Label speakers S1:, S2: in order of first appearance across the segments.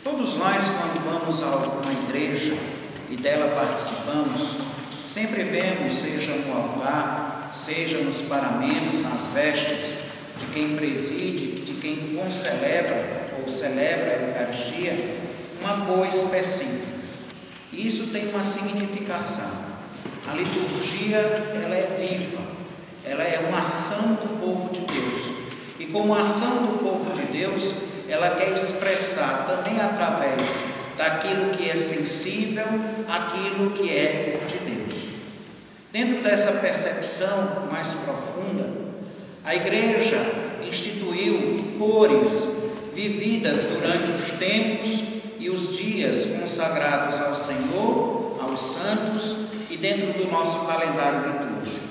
S1: Todos nós, quando vamos a alguma igreja e dela participamos, sempre vemos, seja no altar, seja nos paramentos, nas vestes, de quem preside, de quem concelebra ou celebra a Eucaristia, uma cor específica. Isso tem uma significação. A liturgia, ela é viva, ela é uma ação do povo de Deus. E como ação do povo de Deus, ela quer expressar também através daquilo que é sensível, aquilo que é de Deus. Dentro dessa percepção mais profunda, a Igreja instituiu cores vividas durante os tempos e os dias consagrados ao Senhor, aos santos e dentro do nosso calendário litúrgico.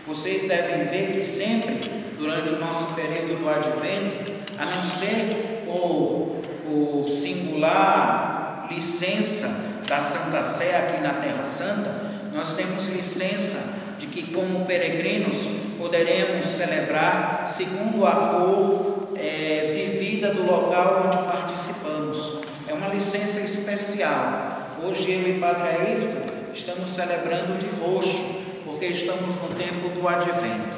S1: Vocês devem ver que sempre, durante o nosso período do Advento, a não ser o singular licença da Santa Sé aqui na Terra Santa, nós temos licença de que, como peregrinos, poderemos celebrar segundo a cor vivida do local onde participamos. É uma licença especial. Hoje eu e Padre Ayrton estamos celebrando de roxo, porque estamos no tempo do Advento.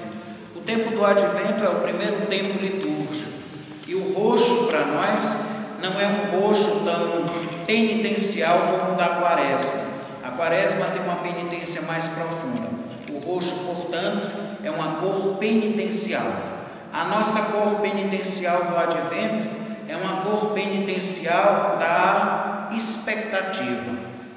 S1: O tempo do Advento é o primeiro tempo litúrgico. E o roxo para nós não é um roxo tão penitencial como o da Quaresma. A Quaresma tem uma penitência mais profunda. O roxo, portanto, é uma cor penitencial. A nossa cor penitencial do Advento é uma cor penitencial da expectativa,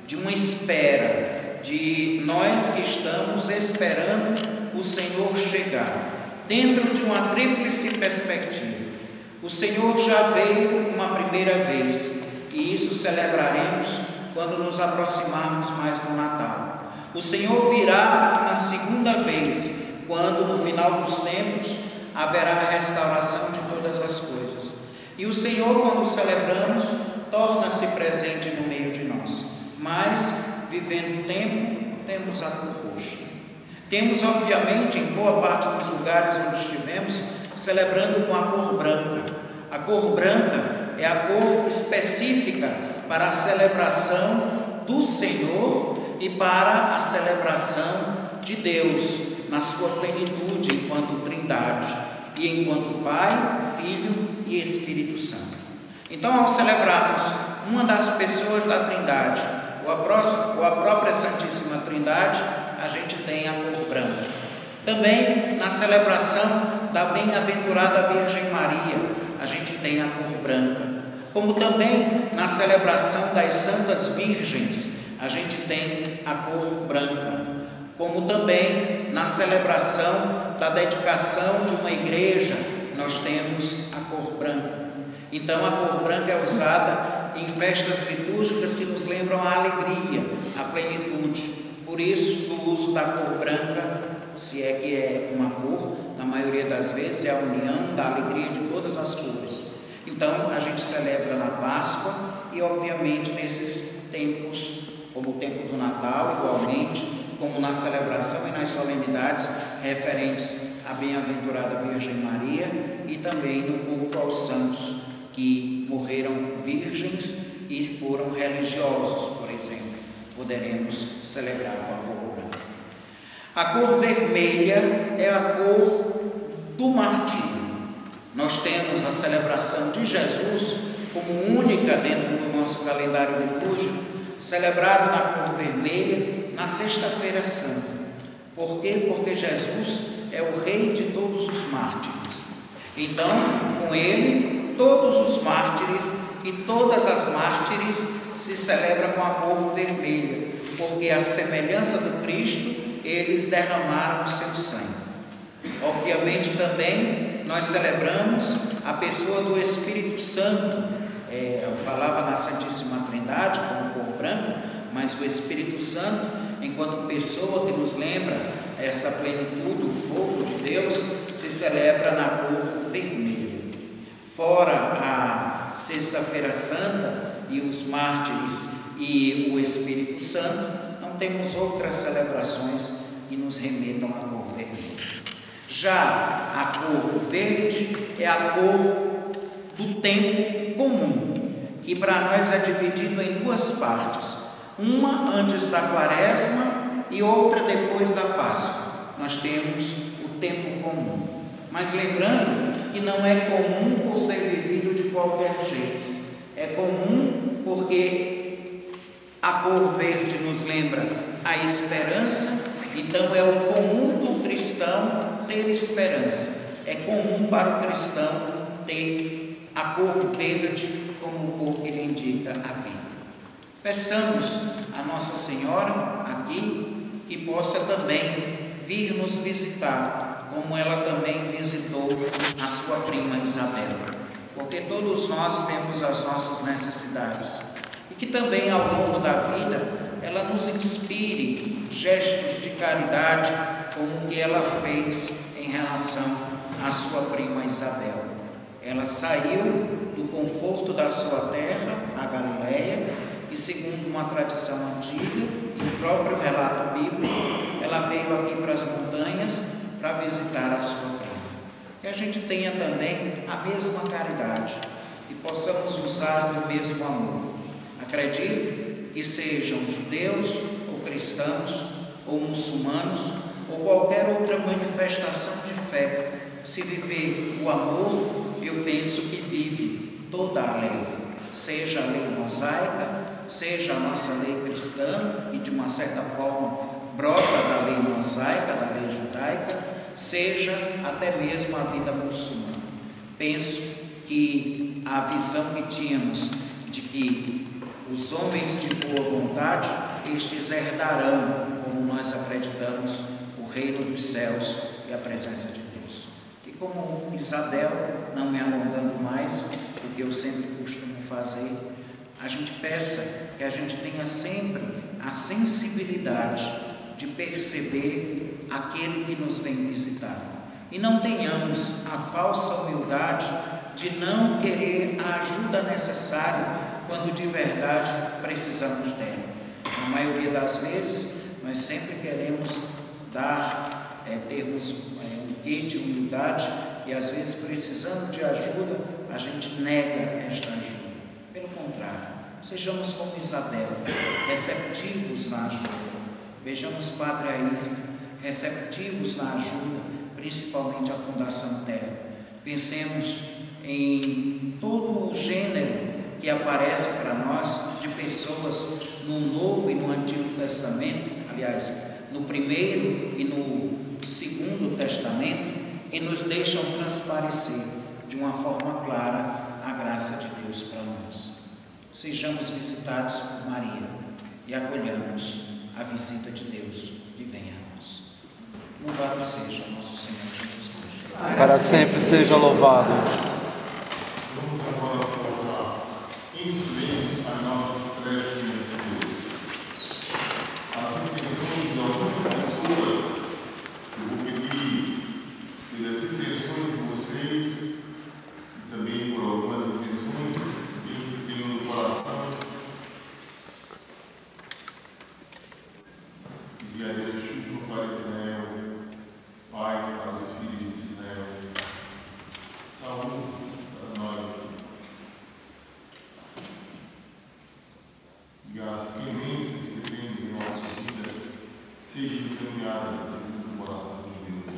S1: de uma espera, de nós que estamos esperando o Senhor chegar, dentro de uma tríplice perspectiva. O Senhor já veio uma primeira vez, e isso celebraremos quando nos aproximarmos mais do Natal. O Senhor virá uma segunda vez, quando no final dos tempos haverá a restauração de todas as coisas. E o Senhor, quando celebramos, torna-se presente no meio de nós. Mas, vivendo o tempo, temos a cor roxa. Temos, obviamente, em boa parte dos lugares onde estivemos, celebrando com a cor branca. A cor branca é a cor específica para a celebração do Senhor e para a celebração de Deus na sua plenitude enquanto Trindade e enquanto Pai, Filho e Espírito Santo. Então, ao celebrarmos uma das pessoas da Trindade ou a própria Santíssima Trindade, a gente tem a cor branca. Também na celebração da bem-aventurada Virgem Maria, a gente tem a cor branca. Como também na celebração das Santas Virgens, a gente tem a cor branca. Como também na celebração da dedicação de uma igreja, nós temos a cor branca. Então a cor branca é usada em festas litúrgicas que nos lembram a alegria, a plenitude. Por isso, o uso da cor branca, se é que é uma cor, na maioria das vezes é a união da alegria de todas as cores. Então, a gente celebra na Páscoa e, obviamente, nesses tempos, como o tempo do Natal, igualmente, como na celebração e nas solenidades referentes à bem-aventurada Virgem Maria e também no culto aos santos que morreram virgens e foram religiosos, por exemplo. Poderemos celebrar com a cor branca. A cor vermelha é a cor do martírio. Nós temos a celebração de Jesus como única dentro do nosso calendário litúrgico, celebrado na cor vermelha na Sexta-feira Santa. Por quê? Porque Jesus é o Rei de todos os mártires. Então, com ele, todos os mártires e todas as mártires se celebram com a cor vermelha, porque a semelhança do Cristo, eles derramaram o seu sangue. Obviamente também nós celebramos a pessoa do Espírito Santo. Eu falava na Santíssima Trindade como cor branca, mas o Espírito Santo, enquanto pessoa que nos lembra essa plenitude, o fogo de Deus, se celebra na cor vermelha. Fora a Sexta-feira Santa e os mártires e o Espírito Santo, não temos outras celebrações que nos remetam à cor vermelha. Já a cor verde é a cor do tempo comum, que para nós é dividido em duas partes, uma antes da Quaresma e outra depois da Páscoa. Nós temos o tempo comum, mas lembrando que não é comum por ser vivido de qualquer jeito, é comum porque a cor verde nos lembra a esperança, então é o comum do cristão ter esperança, é comum para o cristão ter a cor verde como cor que lhe indica a vida. Peçamos a Nossa Senhora aqui que possa também vir nos visitar, como ela também visitou a sua prima Isabel, porque todos nós temos as nossas necessidades e que também ao longo da vida ela nos inspire gestos de caridade como o que ela fez em relação à sua prima Isabel. Ela saiu do conforto da sua terra, a Galileia, e segundo uma tradição antiga e o próprio relato bíblico, ela veio aqui para as montanhas para visitar a sua prima. Que a gente tenha também a mesma caridade e possamos usar o mesmo amor. Acredito que sejam judeus ou cristãos ou muçulmanos ou qualquer outra manifestação de fé, se viver o amor, eu penso que vive toda a lei, seja a lei mosaica, seja a nossa lei cristã, e de uma certa forma brota da lei mosaica, da lei judaica, seja até mesmo a vida muçulmana. Penso que a visão que tínhamos de que os homens de boa vontade, estes herdarão, como nós acreditamos, o reino dos céus e a presença de Deus. E como Isabel, não me alongando mais, do que eu sempre costumo fazer, a gente peça que a gente tenha sempre a sensibilidade de perceber aquele que nos vem visitar. E não tenhamos a falsa humildade de não querer a ajuda necessária quando de verdade precisamos dela. Na maioria das vezes, nós sempre queremos termos um quê de humildade e às vezes precisando de ajuda, a gente nega esta ajuda. Pelo contrário, sejamos como Isabel, receptivos na ajuda. Vejamos Padre Ayrton, receptivos na ajuda, principalmente a Fundação Terra. Pensemos em todo o gênero que aparece para nós de pessoas no Novo e no Antigo Testamento, aliás, no Primeiro e no Segundo Testamento, que nos deixam transparecer de uma forma clara a graça de Deus para nós. Sejamos visitados por Maria e acolhamos a visita de Deus que vem a nós. Louvado seja nosso Senhor Jesus Cristo.
S2: Para sempre seja louvado.
S3: Vamos agora colocar em silêncio as nossas preces de Deus. As intenções de algumas pessoas, eu vou pedir pelas intenções de vocês e também por algumas intenções que tenho no coração. Pedir a Deus chuva para Israel, paz para os filhos de Israel, saúde para nós. E as pendências que temos em nossa vida sejam encaminhadas segundo o coração de Deus.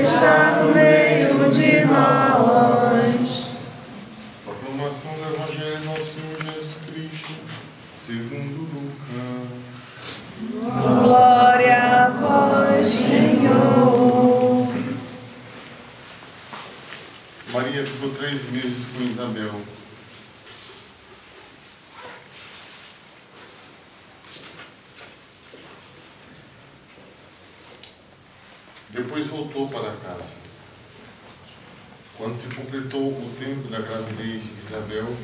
S4: Está no meio de nós.
S3: Proclamação do Evangelho do nosso Senhor Jesus Cristo, segundo Lucas.
S4: Glória a vós, Senhor.
S3: Maria ficou 3 meses com Isabel. Depois voltou para casa. Quando se completou o tempo da gravidez de Isabel,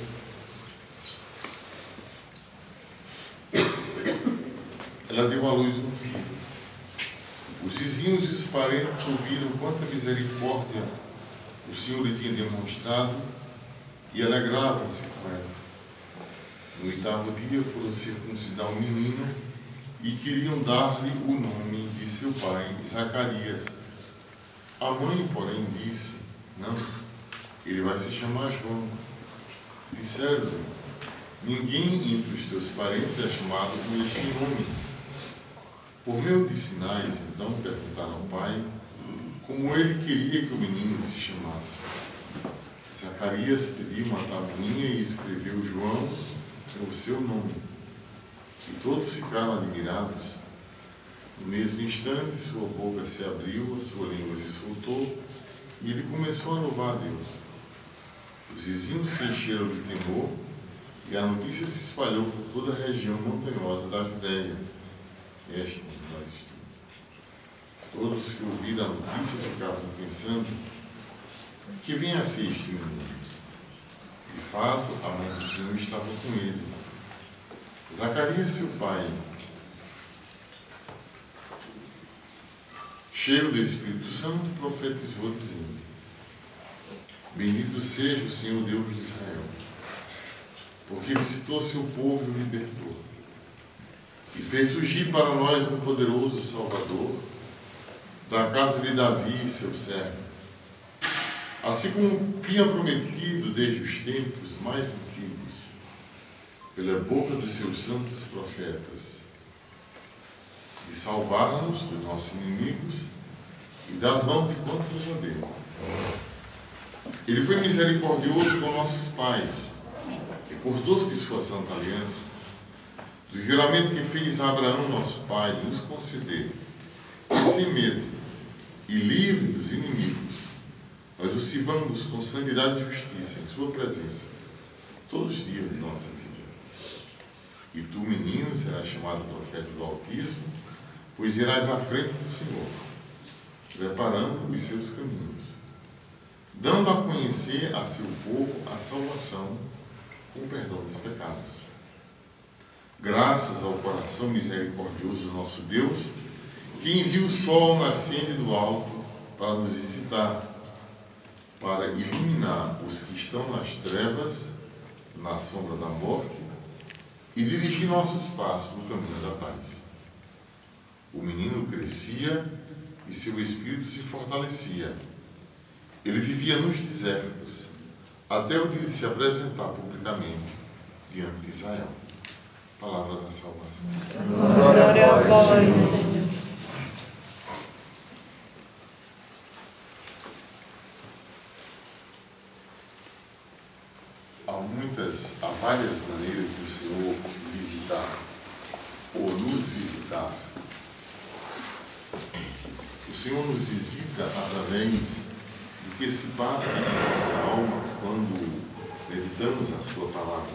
S3: ela deu à luz um filho. Os vizinhos e os parentes ouviram quanta misericórdia o Senhor lhe tinha demonstrado e alegravam-se com ela. No 8º dia foram circuncidar um menino e queriam dar-lhe o nome de seu pai, Zacarias. A mãe, porém, disse: não, ele vai se chamar João. Disseram-lhe: ninguém entre os teus parentes é chamado com este nome. Por meio de sinais, então, perguntaram ao pai como ele queria que o menino se chamasse. Zacarias pediu uma tabuinha e escreveu João o seu nome. E todos ficaram admirados. No mesmo instante, sua boca se abriu, a sua língua se soltou, e ele começou a louvar a Deus. Os vizinhos se encheram de temor, e a notícia se espalhou por toda a região montanhosa da Judéia. Esta nós estamos. Todos que ouviram a notícia ficavam pensando: que vem a ser este menino? De fato, a mãe do Senhor estava com ele. Zacarias, seu pai, cheio do Espírito Santo, profetizou, dizendo: bendito seja o Senhor Deus de Israel, porque visitou seu povo e o libertou, e fez surgir para nós um poderoso Salvador, da casa de Davi, seu servo, assim como tinha prometido desde os tempos mais antigos, pela boca dos seus santos profetas, de salvar-nos dos nossos inimigos e das mãos de quantos nos odeiam. Ele foi misericordioso com nossos pais, recordou-se de sua santa aliança, do juramento que fez a Abraão, nosso pai, de nos conceder, que sem medo e livre dos inimigos, nós o sirvamos com santidade e justiça em sua presença, todos os dias de nossa vida. E tu, menino, serás chamado profeta do Altíssimo, pois irás à frente do Senhor, preparando os seus caminhos, dando a conhecer a seu povo a salvação com o perdão dos pecados. Graças ao coração misericordioso do nosso Deus, que envia o sol nascente do alto para nos visitar, para iluminar os que estão nas trevas, na sombra da morte, e dirigir nossos passos no caminho da paz. O menino crescia e seu espírito se fortalecia. Ele vivia nos desertos, até o dia de se apresentar publicamente diante de Israel. Palavra da salvação.
S4: Glória a vós, Senhor.
S3: Há várias maneiras do Senhor visitar ou nos visitar. O Senhor nos visita através do que se passa em nossa alma quando meditamos a sua palavra.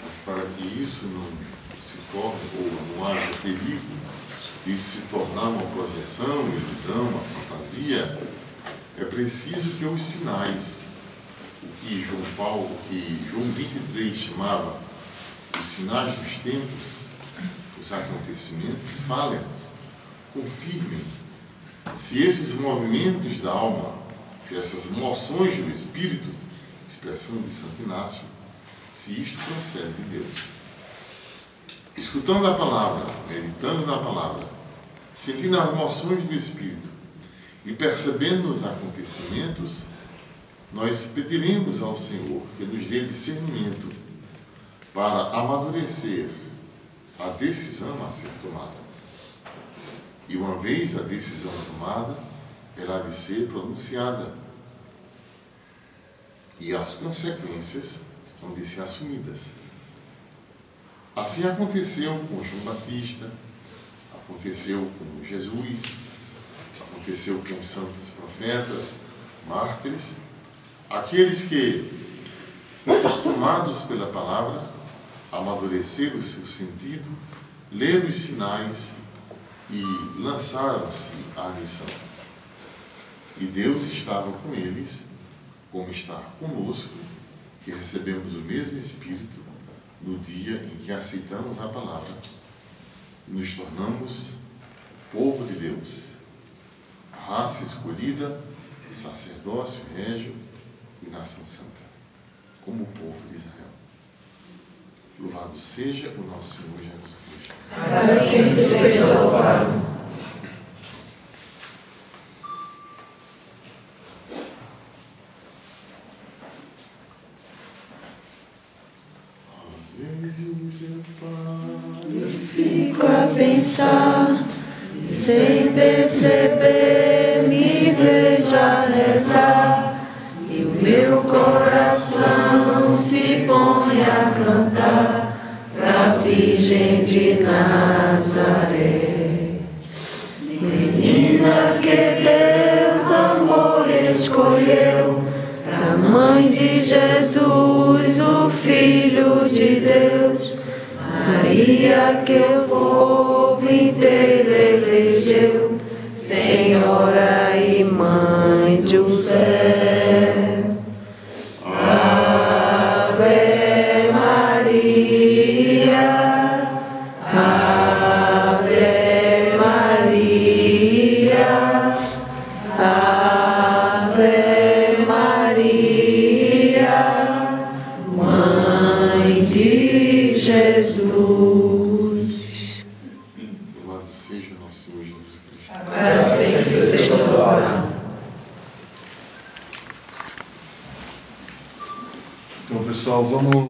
S3: Mas para que isso não se torne ou não haja perigo disso se tornar uma projeção, uma ilusão, uma fantasia, é preciso que os sinais, o que João 23 chamava os sinais dos tempos, os acontecimentos, falem, confirmem se esses movimentos da alma, se essas moções do Espírito, expressão de Santo Inácio, se isto procede de Deus. Escutando a palavra, meditando na palavra, sentindo as moções do Espírito e percebendo os acontecimentos, nós pediremos ao Senhor que nos dê discernimento para amadurecer a decisão a ser tomada. E uma vez a decisão tomada, ela há de ser pronunciada. E as consequências hão de ser assumidas. Assim aconteceu com João Batista, aconteceu com Jesus, aconteceu com os santos profetas, mártires, aqueles que, tomados pela palavra, amadureceram o seu sentido, leram os sinais e lançaram-se à missão. E Deus estava com eles, como está conosco, que recebemos o mesmo Espírito no dia em que aceitamos a palavra e nos tornamos povo de Deus, raça escolhida, sacerdócio régio e nação santa, como o povo de Israel. Louvado seja o nosso Senhor Jesus Cristo.
S4: Para sempre seja louvado.
S3: Às vezes eu paro,
S4: Fico a pensar, sem perceber, me vejo a rezar, e o meu coração se põe a cantar pra Virgem de Nazaré. Menina que Deus amor escolheu, pra Mãe de Jesus, o Filho de Deus, Maria que o povo inteiro elegeu, Senhora e Mãe do céu. Ave Maria, Ave Maria, Ave Maria, Mãe de Jesus.
S3: louvado seja o nosso Senhor Jesus Cristo.
S4: Para sempre seja louvado.
S2: Então, pessoal, vamos